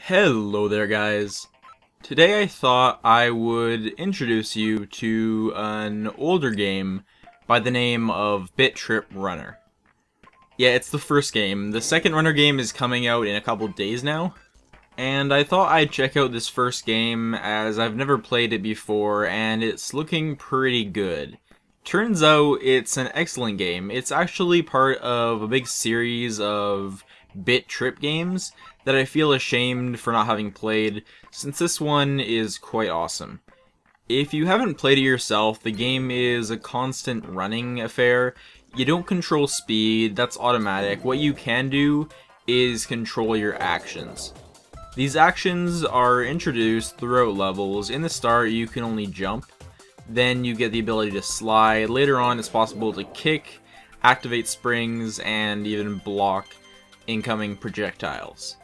Hello there guys. Today I thought I would introduce you to an older game by the name of Bit.Trip Runner. Yeah, it's the first game. The second Runner game is coming out in a couple days now. And I thought I'd check out this first game as I've never played it before and it's looking pretty good. Turns out it's an excellent game. It's actually part of a big series of Bit.Trip games that I feel ashamed for not having played, since this one is quite awesome. If you haven't played it yourself, the game is a constant running affair. You don't control speed, that's automatic. What you can do is control your actions. These actions are introduced throughout levels. In the start, you can only jump. Then you get the ability to slide. Later on, it's possible to kick, activate springs, and even block incoming projectiles.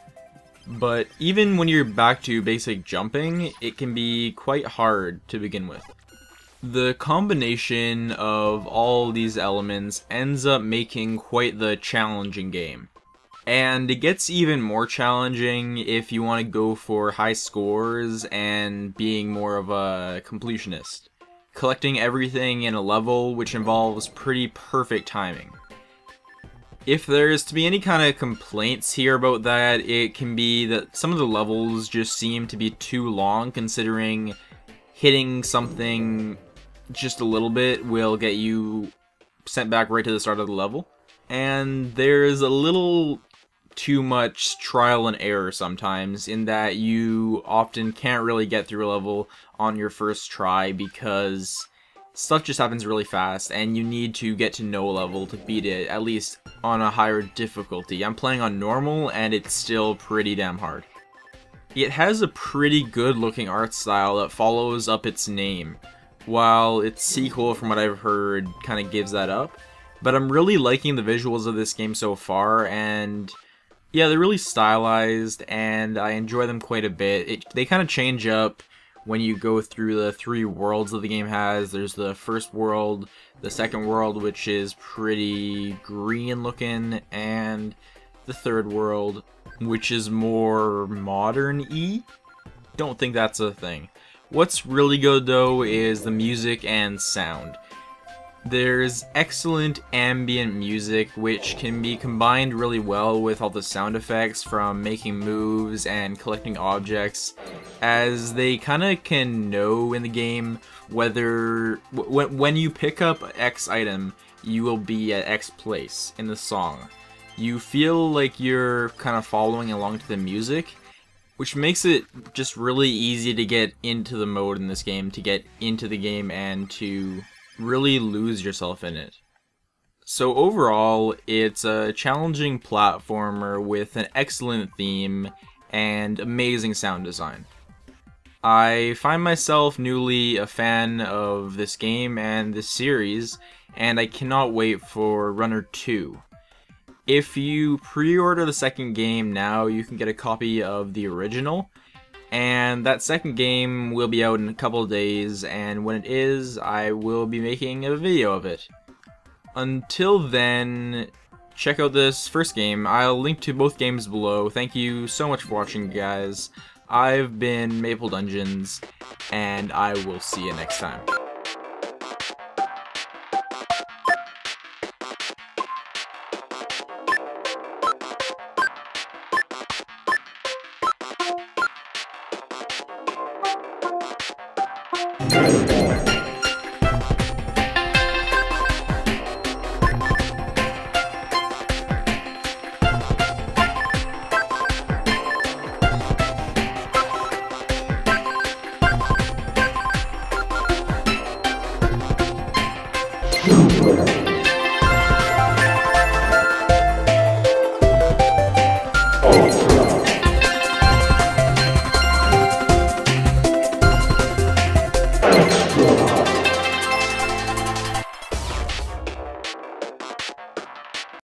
But even when you're back to basic jumping, it can be quite hard to begin with. The combination of all these elements ends up making quite the challenging game. And it gets even more challenging if you want to go for high scores and being more of a completionist. Collecting everything in a level which involves pretty perfect timing. If there's to be any kind of complaints here about that, it can be that some of the levels just seem to be too long, considering hitting something just a little bit will get you sent back right to the start of the level. And there's a little too much trial and error sometimes, in that you often can't really get through a level on your first try because stuff just happens really fast and you need to get to know a level to beat it, at least on a higher difficulty. I'm playing on normal and it's still pretty damn hard. It has a pretty good looking art style that follows up its name, while its sequel, from what I've heard, kind of gives that up. But I'm really liking the visuals of this game so far, and yeah, they're really stylized and I enjoy them quite a bit. They kind of change up when you go through the three worlds that the game has. There's the first world, the second world, which is pretty green looking, and the third world, which is more modern-y. Don't think that's a thing. What's really good though is the music and sound. There's excellent ambient music which can be combined really well with all the sound effects from making moves and collecting objects, as they kind of can know in the game whether when you pick up X item, you will be at X place in the song. You feel like you're kind of following along to the music, which makes it just really easy to get into the mode in this game, to get into the game and to really lose yourself in it. So overall, it's a challenging platformer with an excellent theme and amazing sound design. I find myself newly a fan of this game and this series, and I cannot wait for Runner 2. If you pre-order the second game now, you can get a copy of the original, and that second game will be out in a couple of days, and when it is, I will be making a video of it. Until then, check out this first game. I'll link to both games below. Thank you so much for watching, guys. I've been Maple Dungeons, and I will see you next time.